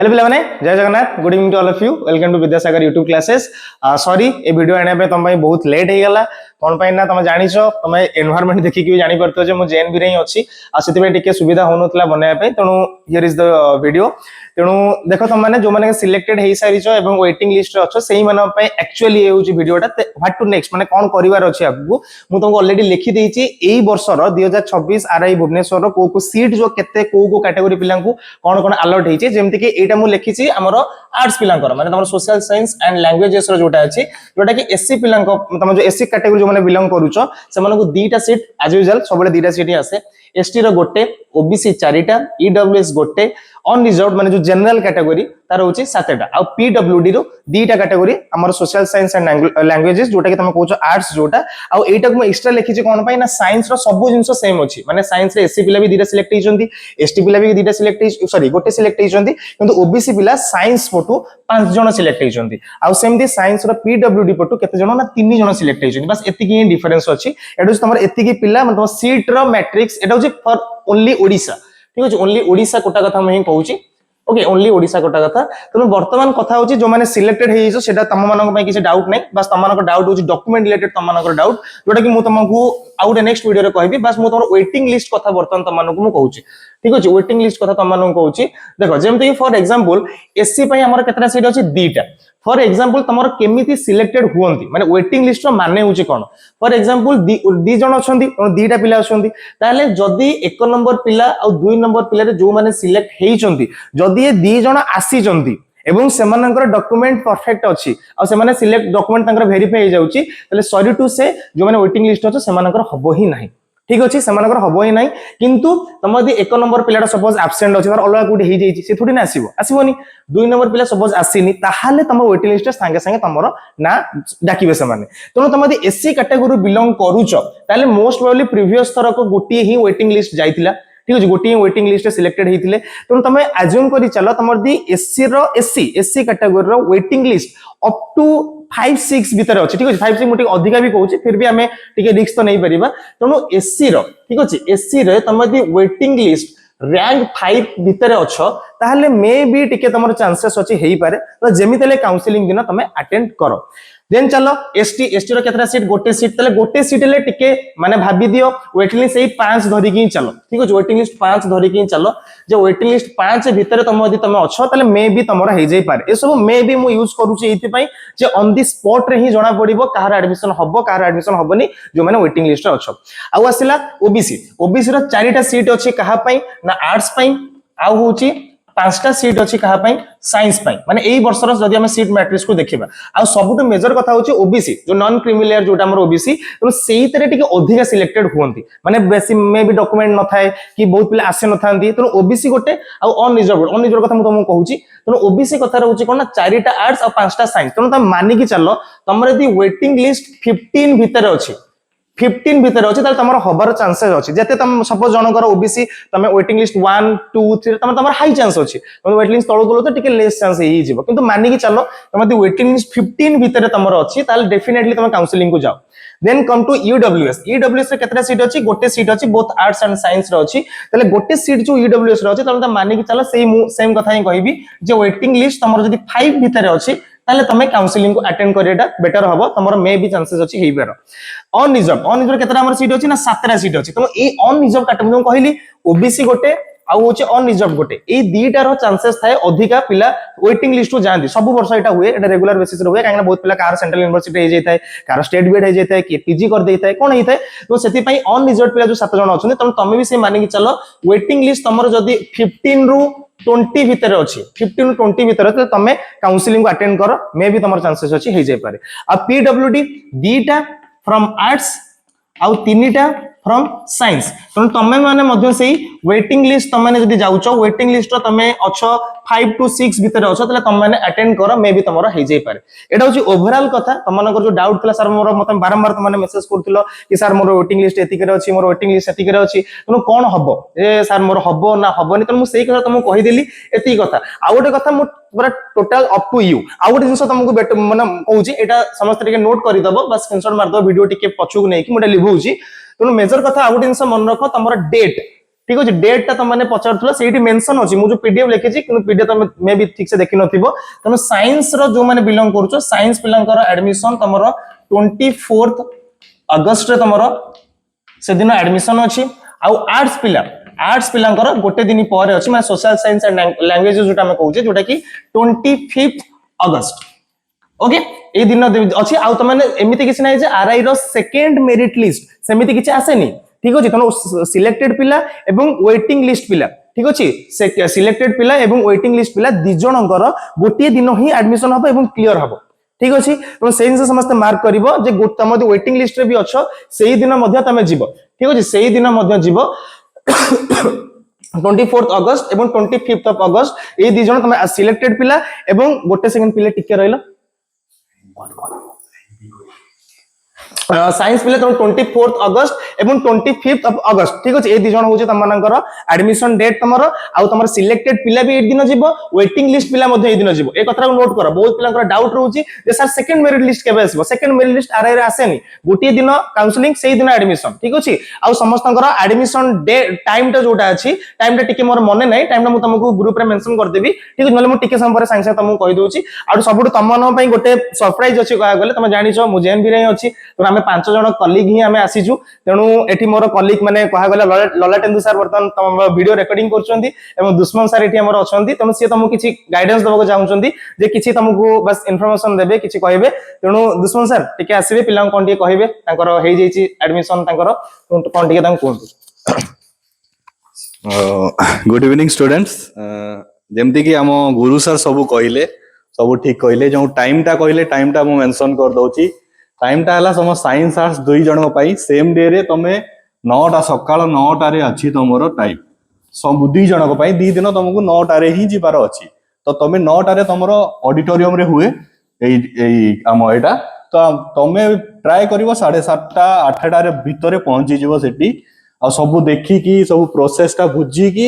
Hello पिलाने जय Jagannath good evening to all of you welcome to Vidyasagar YouTube classes sorry ए video आने पे तुम बहुत लेट हो गला कौन पाई ना तुम जानिछ तुम एनवायरनमेंट देखि कि जानि परतो जे मु जेएनबी रे ही अछि आ सेति पे टिके सुविधा होनतला बनाय पे तणु हियर इज द वीडियो तेणु देखो तुम माने जो माने सिलेक्टेड हेई सारिछ एवं वेटिंग लिस्ट रे अछो सेही माने पे एक्चुअली ए होची वीडियोटा व्हाट टू नेक्स्ट माने कोन करिवार अछि आपको मु तुमको ऑलरेडी लिखि देइछि एई वर्ष रो 2026 आरआई भुवनेश्वर रो को सीट जो केते को कैटेगरी पिला को कोन कोन अलर्ट हेछि जेमति कि एटा मु लिखिछि हमर आर्ट्स पिलांकर माने हमर सोशल साइंस एंड लैंग्वेजेस रो जोटा अछि जोटा कि एससी पिलांको तम जो एससी कैटेगरी जो माने बिलोंग करूछो से मानको दीटा सीट एज यूजुअल सबले दीटा सीट ही आसे एसटी रो गोटे ओबीसी चारिटा ईडब्ल्यूएस गोटे अनरिजर्व्ड माने जो जनरल कैटेगरी तार होची सातटा आ पीडब्ल्यूडी रो दीटा कैटेगरी हमर सोशल साइंस एंड लैंग्वेजेस जोटा कि तुम कहउछो आर्ट्स जोटा आ एटा को एक्स्ट्रा लिखि छि कोन पई ना साइंस रो सब जिंसो सेम अछि माने साइंस रे एससी पिला भी दीटा सिलेक्ट हिचंती एसटी पिला भी दीटा सिलेक्ट सॉरी गोटे सिलेक्ट हिचंती किंतु ओबीसी पिला साइंस पटु 5 जण सिलेक्ट हिचंती आ सेमदी साइंस रो पीडब्ल्यूडी पटु केते जण ना 3 जण सिलेक्ट हिचंती बस एतिकी ही डिफरेंस अछि एडो तमर एतिकी पिला मतलब सीट रो मैट्रिक्स एटा होची फॉर ओनली ओडिसा ठीक अछि ओनली ओडिसा कोटा कथा मैं कहूची ओके ओनली ओडिसा कोटा कथा तनो वर्तमान कथा होची जो माने सिलेक्टेड हेइछो सेटा तम मानक पई किछ डाउट नै बस तम मानक डाउट होची डॉक्यूमेंट रिलेटेड तम मानक डाउट जोटा कि मु तमकू आउट नेक्स्ट वीडियो रे कहबी बस मु तमर वेटिंग लिस्ट कथा वर्तमान तम मानक मु कहूची ठीक अछि वेटिंग लिस्ट कथा तम मानक कहूची देखो जेमते कि फॉर एग्जांपल एससी पई हमर केतरा सीट अछि दीटा फॉर एग्जांपल तमर केमिति सिलेक्टेड हुवंती माने वेटिंग लिस्ट रो माने होची कोन फॉर एग्जांपल दी जण अछंती दीटा पिला अछंती ताले जदी एक नंबर पिला आ दुई नंबर पिला रे जो माने सिलेक्ट हेइचंती जदी ए दी जण आसीचंती एवं सेमानकर डॉक्यूमेंट परफेक्ट अछि आ सेमाने सिलेक्ट डॉक्यूमेंट तांकर वेरीफाई हो जाउची ताले सॉरी टू से जो माने वेटिंग लिस्ट अछि सेमानकर हबो ही नाही ठीक अछि सेमानकर हबो ही नाही किंतु तम यदि एक नंबर पिलाटा सपोज एब्सेंट अछि तार अलगा कोठी हे जाईची से थोड़ी ना आसीबोनी दुई नंबर पिला सपोज आसीनी ताहाले तम वेटिंग लिस्ट संगे संगे तमरो ना डाकिबे सेमाने तनो तम यदि एससी कैटेगरी बिलोंग करूछ ताले मोस्ट प्रोबब्ली प्रीवियस थर को गोटी ही वेटिंग लिस्ट जाईतिला ठीक अछि गोटी वेटिंग लिस्ट सिलेक्टेड हेतिले तनो तमे अज्यूम करि चलो तमर दी एससी कैटेगरी रो वेटिंग लिस्ट अप टू 5-6 भीतर अछि ठीक अछि 5-6 मोटी अधिका भी कहूची फिर भी हमें टिके रिस्क तो नहीं परिबा तनो एससी रो ठीक अछि एससी रे तमे दी वेटिंग लिस्ट रैंक 5 भीतर अछो ताहले मे भी टिके तमर चांसेस अछि हेई पारे तो जेमितले काउंसलिंग दिन तमे अटेंड करो देन चलो एसटी रो केतरा सीट गोटे सीट तले गोटे सीट ले टिके माने भाबी दियो वेटिंग लिस्ट 5 धरि की चलो ठीक अछि वेटिंग लिस्ट 5 धरि की चलो जे वेटिंग लिस्ट 5 भीतर तम यदि तमे अछो तले मे भी तमरा हे जाई पारे ए सब मे भी मु यूज करूची एति पई जे ऑन द स्पॉट रे ही जणा पड़िबो कहार एडमिशन हबो कहार एडमिशन हबनी जो माने वेटिंग लिस्ट रे अछो आ आसिला ओबीसी रो चारिटा सीट अछि कहा पई ना आर्ट्स पई आ होची पांचटा सीट अछि कहा पई साइंस पई माने एई वर्ष रो जदी हम सीट मैट्रिक्स को देखिबा आ सबटु मेजर कथा होची ओबीसी जो नॉन क्रीमी लेयर जोटा हमर ओबीसी तो सेही तरे टिके अधिका सिलेक्टेड हुवंती माने बेसी मे भी डॉक्यूमेंट न थाए कि बहुत पिला आसे न थांती तो ओबीसी गोटे आ अनरिजर्व्ड कथा मु तुमको कहूची तो ओबीसी कथा रहउची कोन ना चारिटा आर्ट्स और पांचटा साइंस तो तम मानि की चलो तमर यदि वेटिंग लिस्ट 15 भीतर अछि 15 भीतर अछि ताल तमर हबर चांसेस अछि जते तम सपोज जनकर ओबीसी तमे वेटिंग लिस्ट 1 2 3 तमर हाई चांस अछि तम वेटिंग लिस्ट तळो गलो तो टिके लेस चांस हेई जिवो किंतु मानि की चलो तम यदि वेटिंग लिस्ट 15 भीतर तमर अछि ताल डेफिनेटली तम काउंसलिंग को जाओ देन कम टू ईडब्ल्यूएस रे केतरा सीट अछि गोटे सीट अछि बोथ आर्ट्स एंड साइंस रो अछि तले गोटे सीट जो ईडब्ल्यूएस रो अछि तम मानि की चलो सेम कथा ही कहबी जे वेटिंग लिस्ट तमर जदी 5 भीतर अछि ताले तमे काउंसलिंग को अटेंड करेटा बेटर हबो तमरो मे भी चांसेस अछि हेइबार अनरिजर्व केतरा हमर सीट अछि ना 7टा सीट अछि तो ए अनरिजर्व कैटेगरी में कहली ओबीसी गोटे आ होचे अनरिजर्व गोटे ए दीटा रो चांसेस थाए अधिका पिला वेटिंग लिस्ट को जांदी सब वर्ष एटा हुए एटा रेगुलर बेसिस रे हुए काहेना बहुत पिला कार सेंट्रल यूनिवर्सिटी हे जेताय कार स्टेट बीएड हे जेताय के पीजी कर देताय कोन हेताय तो सेति पई अनरिजर्व पिला जो 7 जण अछन तमे भी से माने की चलो वेटिंग लिस्ट तमरो जदी 15 रु 20 भीतर अछि 15 टू 20 भीतर त तमे काउंसलिंग को अटेंड करो मे भी तमर चांसेस अछि हे जाय पारे आ पीडब्ल्यूडी दीटा फ्रॉम आर्ट्स आ तीनटा फ्रॉम साइंस तो तमे माने मध्य सेही वेटिंग लिस्ट तमे जदी जाउचो वेटिंग लिस्ट तमे अछो 5 टू 6 भीतर अछो तले तमे माने अटेंड करो मे भी तमरो हे जाय पारे एटा होची ओवरऑल कथा तमनकर जो डाउट तला सर मोर मते बारंबार तमने मेसेज करथिलो कि सर मोर वेटिंग लिस्ट एति करे अछि मोर वेटिंग लिस्ट एति करे अछि तनो कोन हबो ए सर मोर हबो ना हबोनी त मु सेही कथा तमु कहि देली एति कथा आ गोटे कथा मु पूरा टोटल अप टू यू आ गोटे जिंस तमको माने कहूची एटा समस्त टिके नोट करि दबो बस स्क्रीनशॉट मार दो वीडियो टिके पछुक नै कि मोटा लिभौची तो मेजर कथा आ गोटे जिंस मन रखो तमरो डेट ठीक अछि डेट ता तमने पचारथुला सेठी मेंशन अछि मु जो पीडीएफ लिखिछि किनु पीडीएफ तमे मे भी ठीक से देखि नथिबो तनो साइंस रो जो माने बिलोंग करछो साइंस पिलांकर एडमिशन तमरो 24 अगस्त रे तमरो से दिन एडमिशन अछि आउ आर्ट्स पिलांकर गोटे दिन पर अछि माने सोशल साइंस एंड लैंग्वेज जोटा हम कहूचे जोटा कि 25 अगस्त ओके ए दिन अछि आउ त माने एमिति किछ नै जे आरआई रो सेकंड मेरिट लिस्ट सेमिति किछ आसेनी ठीक अछि तनो सिलेक्टेड पिला एवं वेटिंग लिस्ट पिला ठीक अछि सिलेक्टेड पिला एवं वेटिंग लिस्ट पिला दि जनकर गोटे दिन ही एडमिशन हबो एवं क्लियर हबो ठीक अछि तो सेइ से समस्त मार्क करिवो जे तम वेटिंग लिस्ट रे भी अछो सेई दिन मध्ये तमे जीवो ठीक अछि सेई दिन मध्ये जीवो 24 अगस्त एवं 25 अगस्त ए दि जन तमे सिलेक्टेड पिला एवं गोटे सेकंड पिला टिके रहइलो साइंस पिले तुम 24 अगस्त एवं 25 अगस्त ठीक अछि ए दि जन होचे तमनकर एडमिशन डेट तमरो आ तमर सिलेक्टेड पिला भी ए दिन जीवो वेटिंग लिस्ट पिला मध्ये ए दिन जीवो ए कथरा को नोट करो बहुत पिलांकर डाउट रहउची जे सर सेकंड मेरिट लिस्ट केबे आसीबो सेकंड मेरिट लिस्ट आरआई रे आसेनी गोटे दिन काउंसलिंग सेई दिन एडमिशन ठीक अछि आ समस्तंकर एडमिशन डे टाइम टा जोटा अछि टाइम टा टिके मोर मने नै टाइम टा मु तुमको ग्रुप रे मेंशन कर देबी ठीक अछि नले मु टिके समय पर साइंस तुमको कहि दोची आ सबुठ तमन पई गोटे सरप्राइज अछि कहा गले तुम जानिछो मु जेन भी रे अछि तो हमें 5 जन कलीग ही हमें आसीजु तेणु एठी मोर कलीग माने कहा गले ललाटेंदु सर बर्तन तम वीडियो रिकॉर्डिंग करछंती एवं दुश्मन सर एठी हमर अछंती तेणु से तुमको किछि गाइडेंस देबो चाहउछंती जे किछि तुमको बस इंफॉर्मेशन देबे किछि कहबे तेणु दुश्मन सर टिके आसीबे पिलां कोन टिके कहबे तांकर हेइ जैछि एडमिशन तांकर कोन टिके तां कोन गुड इवनिंग स्टूडेंट्स जेमती कि हम गुरु सर सब कहले सब ठीक कहले जो टाइम टा कहले टाइम टा मु मेंशन कर दउची टाइम टा हला सम साइंस आर्ट्स दुई जण पई सेम डे रे तमे 9टा सकाळ 9टा रे अछि तमरो टाइम सब दुई जण पई दी दिन तुमको 9टा रे ही जिबार अछि तो तमे 9टा रे तमरो ऑडिटोरियम रे हुए एई हम एटा तो तमे ट्राई करिवो 7:30 8टा रे भितरे पहुंची जिवो सेठी आ सब देखि कि सब प्रोसेस टा बुझी कि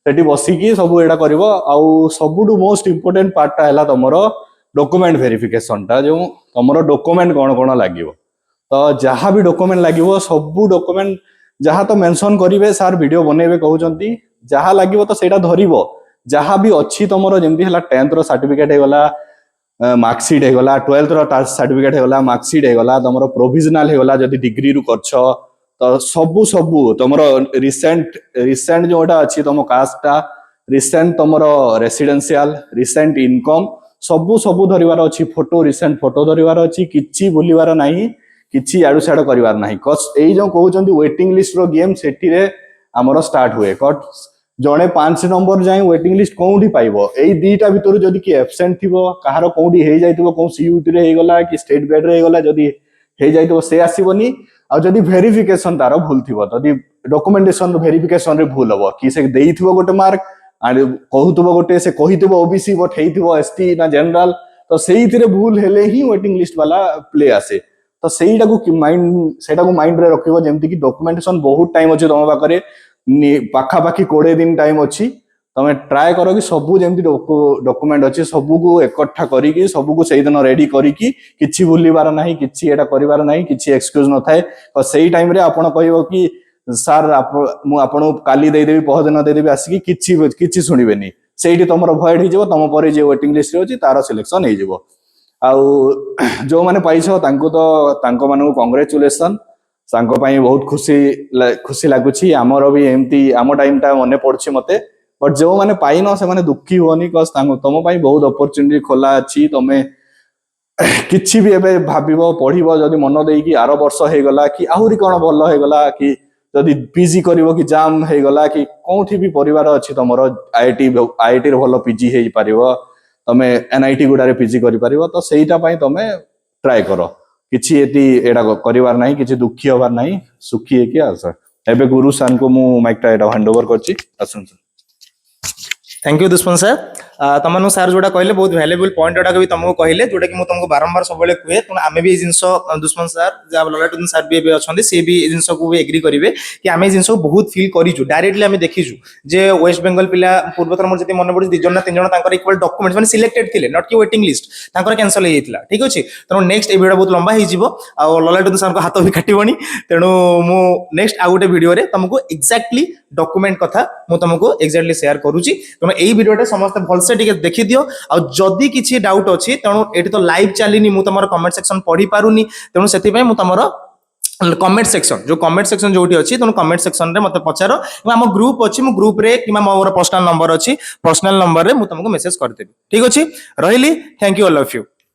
सेठी बसी कि सब एडा करिवो आ सबुडु मोस्ट इंपोर्टेंट पार्ट टा हला तमरो डॉक्यूमेंट वेरिफिकेशन टा जो तमरो डॉक्यूमेंट कोन कोन लागिवो तो जहां भी डॉक्यूमेंट लागिवो सब डॉक्यूमेंट जहां तो मेंशन करिवे सर वीडियो बनेबे कहउचंती जहां लागिवो तो सेटा धरिवो जहां भी अछि तमरो जेमती हला 10th रो सर्टिफिकेट हेगला मार्कशीट हेगला 12th रो सर्टिफिकेट हेगला मार्कशीट हेगला तमरो प्रोविजनल हेगला जदी डिग्री रु करछो तो सबु तमरो रिसेंट जोटा अछि तम कास्टा रिसेंट तमरो रेसिडेंशियल रिसेंट इनकम सबु धरिवार अछि फोटो रिसेंट फोटो धरिवार अछि किछि बुलिवार नाही किछि आडु साडो करिवार नाही कस एई जो कहउचंती वेटिंग लिस्ट रो गेम सेठी रे हमरो स्टार्ट हुए कट जणे 5 नंबर जाई वेटिंग लिस्ट कोउठी पाइबो एई दीटा भितरु जदी कि एब्सेंट थिबो कहारो कोउठी हेइ जाइतिबो को सीयूटी रे हेगला कि स्टेट बेड रे हेगला जदी हेइ जाइतिबो से आसीबोनी आ जदी वेरिफिकेशन तारो भूल थिबो तदी डॉक्यूमेंटेशन वेरिफिकेशन रे भूल हबो कि से देइथिबो गोटे मार्क आ कहउतबो गोटे से कहितबो ओबीसी बट हेइथिबो एसटी ना जनरल तो सेइथिरे भूल हेले ही वेटिंग लिस्ट वाला प्ले आसे तो सेइटा को माइंड रे रखिबो जेमति कि डॉक्यूमेंटेशन बहुत टाइम अछि तम पाखरे पाखा पाखी 20 दिन टाइम अछि तमे ट्राई करो कि सबु जेमति डॉक्यूमेंट अछि सबु को एकठा करी कि सबु को सेइ दिन रेडी करी कि किछि भूलिबार नाही किछि एटा करिवार नाही किछि एक्सक्यूज न थाए तो सेइ टाइम रे आपण कहिबो कि सर मु आपण काली देई देबी पह दिन देई देबी आसी कि किछि सुनिबेनी सेइठी तमरो भॉइड हि जेबो तम परे जे वेटिंग लिस्ट रे अछि तारो सिलेक्शन हि जेबो आउ जो माने पाइछो तांको तो तांको मानु कांग्रेचुलेशन तांको पई बहुत खुशी लागुछि हमरो भी एमती आमो टाइम टा मने पड़छि मते बट जो माने पाइनो से माने दुखी होनी कस तांको तम पई बहुत अपॉर्चुनिटी खोला अछि तमे किछि भी एबे भाबिबो पढिबो जदी मन देई कि आरो वर्ष हे गला कि आहुरी कोन भलो हे गला कि जदी पीजी करिवो कि जाम हे गला कि कोठी भी परिवार अछि तमरो आईआईटी रे भलो पीजी हेइ पारिवो तमे एनआईटी गुडारे पीजी करि पारिवो तो सेइटा पई तमे ट्राई करो किछि एती एडा करिवार नाही किछि दुखी होबार नाही सुखी हे कि आसा एबे गुरु सान को मु माइक टा एडा हैंड ओवर करछि आसन थैंक यू दुष्मन सर तुम सार जोटा कहले बहुत वैल्यूएबल पॉइंट गुड़ाक भी तुमको कहले जोटा कि तुमको बारंबार सब कहे तेणु आम भी जिन दुष्मन सार ललाटुद्दीन सार भी अच्छा सी भी जिन को भी एग्री करेंगे कि आम जिन बहुत फिल करूँ डायरेक्टली आम देखीचु जे वेस्ट बेंगल पिला पूर्वतर मोर जी मन पड़े 2 जन ना 3 जन इक्वल डॉक्यूमेंट्स माने सिलेक्टेड थिले नॉट कि वेटिंग लिस्ट कैंसल हो जाता ठीक अच्छे तेणु नेक्स्ट वीडियो बहुत लंबा हो ललाटुद्दीन सार को हाथ भी काटबनी तेणु मु नेक्स्ट आ गोटे वीडियो रे तुमको एक्जाक्टली डॉक्यूमेंट कथा मु तुमको एक्जाक्टली शेयर करूची तेणु एई वीडियोटा समस्त भलसे टिके देखि दियो आ जदी किछि डाउट अछि तेणु एठी तो लाइव चलिनी मु तमरो कमेंट सेक्शन पढ़ी पारुनी तेणु सेति पय मु तमरो कमेंट सेक्शन जो कमेंट सेक्शन जोटी अछि तेणु कमेंट सेक्शन रे मते पचारो हम ग्रुप अछि मु ग्रुप रे कि मोर पर्सनल नंबर अछि पर्सनल नंबर रे मु तुमको मेसेज कर देबी ठीक अछि रहिली thank you all of you.